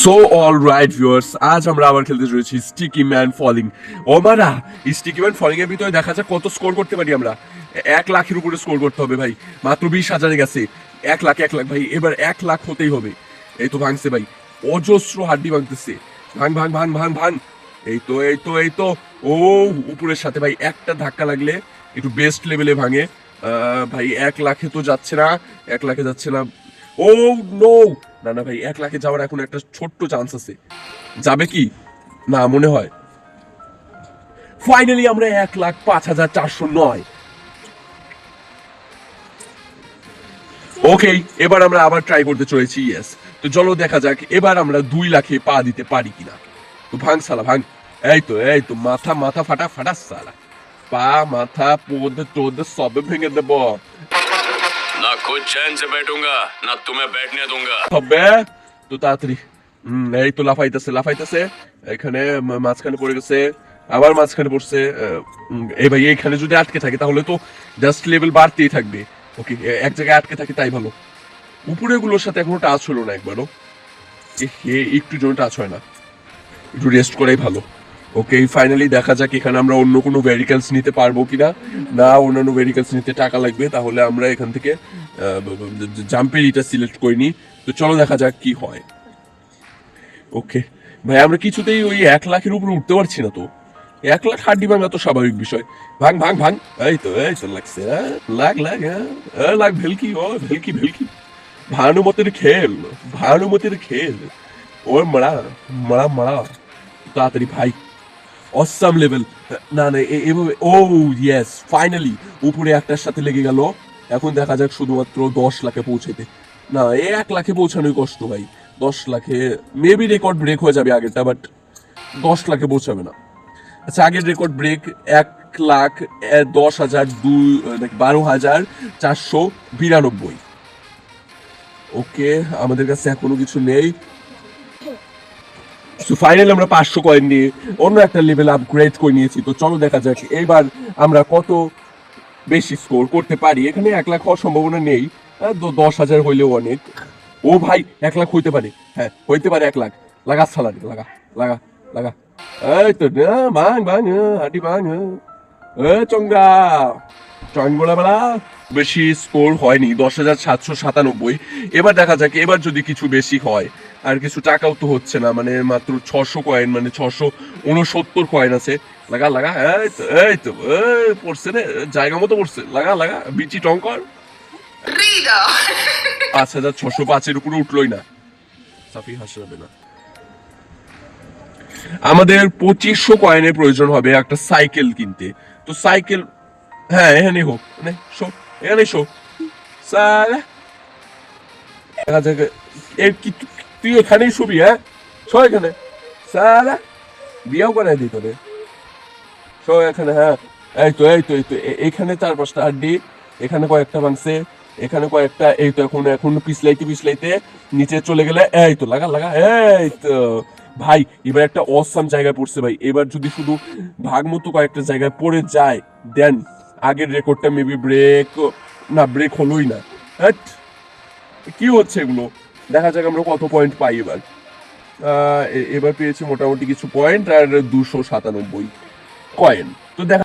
So alright viewers, আজ আমরা আবার খেলতে চলেছি স্টিকি ম্যান ফলিং। ওমারা স্টিকি ম্যান ফলিং এর ভিতরে দেখা যাক কত স্কোর করতে পারি আমরা। 1,00,000-এর উপরে স্কোর করতে হবে ভাই, মাত্র 20,000-এ গেছে। 1,00,000 ভাই, এবার 1,00,000 হতেই হবে। এই তো ভাঙছে ভাই, অজস্র হাড্ডি ভাঙতেছে। ভাঙ ভাঙ ভাঙ ভাঙ ভাঙ। এই তো ও উপরের সাথে ভাই একটা ধাক্কা লাগলে একটু বেস্ট লেভেলে ভাঙে। ভাই 1,00,000-এ তো যাচ্ছে না, 1,00,000-এ যাচ্ছে না। ও নো, না না ভাই, 1,00,000-এ যাওয়ার এখন একটা ছোট্ট চান্স আছে। যাবে কি না মনে হয়। ফাইনালি আমরা 1,05,409। ওকে, এবার আমরা আবার ট্রাই করতে চলেছি। ইয়েস, তো চলো দেখা যাক এবার আমরা 2,00,000-এ পা দিতে পারি কিনা। তো ভাঙ সালা ভাঙ। এই তো মাথা মাথা ফাটা ফাটা সালা। পা মাথা পোদ টোদ সবে ভেঙে দেব। ना खुद चैन से बैठूंगा ना तुम्हें बैठने दूंगा। হবে তো তাড়াতাড়ি। এই তো লাফাইতেছে লাফাইতেছে, এখানে মাঝখানে পড়ে গেছে, আবার মাঝখানে পড়ছে। এই ভাই এইখানে যদি আটকে থাকে তাহলে তো জাস্ট লেভেল বাড়তেই থাকবে। ওকে, এক জায়গায় আটকে থাকে তাই ভালো। উপরে গুলোর সাথে এখনো টাচ হলো না একবারও। একটু জন্য টাচ হয় না, একটু রেস্ট করাই ভালো। ওকে, ফাইনালি দেখা যাক এখানে আমরা অন্য কোনো ভেহিকলস নিতে পারবো কিনা। না, অন্যান্য ভেহিকলস নিতে টাকা লাগবে, তাহলে আমরা এখান থেকে জাম্পের ইটা সিলেক্ট করে নিই। তো চলো দেখা যাক কি হয়। ওকে ভাই, আমরা কিছুতেই ওই 1,00,000-এর উপরে উঠতে পারছি না। তো 1,00,000 হাড্ডি ভাঙা তো স্বাভাবিক বিষয়। ভাঙ ভাঙ ভাঙ। এই তো লাগছে, লাগ লাগ লাগ ভেলকি, ও ভেলকি ভেলকি। ভানুমতির খেল, ভানুমতির খেল। ওর মারা মারা মারা। তাড়াতাড়ি ভাই, অসাম লেভেল। না না, এভাবে। ও ইয়েস, ফাইনালি উপরে একটার সাথে লেগে গেল। এখন দেখা যাক শুধুমাত্র 10,00,000-এ পৌঁছাতে। না, 1,00,000-এ পৌঁছানোই কষ্ট ভাই। 10,00,000-এ মেবি রেকর্ড ব্রেক হয়ে যাবে আগেরটা, বাট 10,00,000-এ পৌঁছাবে না। আচ্ছা, আগের রেকর্ড ব্রেক 1,10,000 12,492। ওকে, আমাদের কাছে এখনো কিছু নেই। সো ফাইনালি আমরা 500 কয়েন নিয়ে অন্য একটা লেভেল আপগ্রেড করে নিয়েছি। তো চলো দেখা যাক এইবার আমরা কত বেশি স্কোর করতে পারি। এখানে 1,00,000 হওয়ার সম্ভাবনা নেই, 10,000 হইলেও অনেক। ও ভাই, 1,00,000 হইতে পারে, হ্যাঁ হইতে পারে 1,00,000। লাগা সালাড, লাগা লাগা লাগা। এই তো ভাঙ ভাঙ, হাঁটি ভাঙ। চঙ্গা চঙ্গোলা বেলা। বেশি স্কোর হয়নি, 10,797। এবার দেখা যাক এবার যদি কিছু বেশি হয়। আর কিছু টাকাও তো হচ্ছে না, মানে মাত্র 600 কয়েন, মানে 669 কয়েন আছে। লাগা লাগা। এই তো পড়ছে রে, জায়গা মতো পড়ছে। লাগা লাগা, বিচি টঙ্কর। 5,605-এর উপরে উঠলোই না। সাফি হাসবে না। আমাদের 2,500 কয়েনের প্রয়োজন হবে একটা সাইকেল কিনতে। তো সাইকেল, হ্যাঁ এখানে হোক, এখানে শো সালা। দেখা যাক এর কি, তুই এখানেই শুবি? হ্যাঁ শো এখানে সালা, বিয়াও করাই দিই তোরে। শো এখানে, হ্যাঁ এই তো এখানে 4-5টা হাড্ডি, এখানে কয়েকটা ভাঙছে, এখানে কয়েকটা। এই তো এখন পিছলাইতে নিচে চলে গেলে। এই তো লাগা লাগা। এই তো ভাই, এবার একটা অসাম জায়গায় পড়ছে ভাই। এবার যদি শুধু ভাগ মতো কয়েকটা জায়গায় পড়ে যায়, দেন আগের রেকর্ডটা মেবি ব্রেক। না, ব্রেক হলোই না। হ্যাট, কি হচ্ছে এগুলো? দেখা যাক আমরা কত পয়েন্ট পাই এবার। এবার পেয়েছি মোটামুটি কিছু পয়েন্ট আর 297 কয়েন। তো দেখা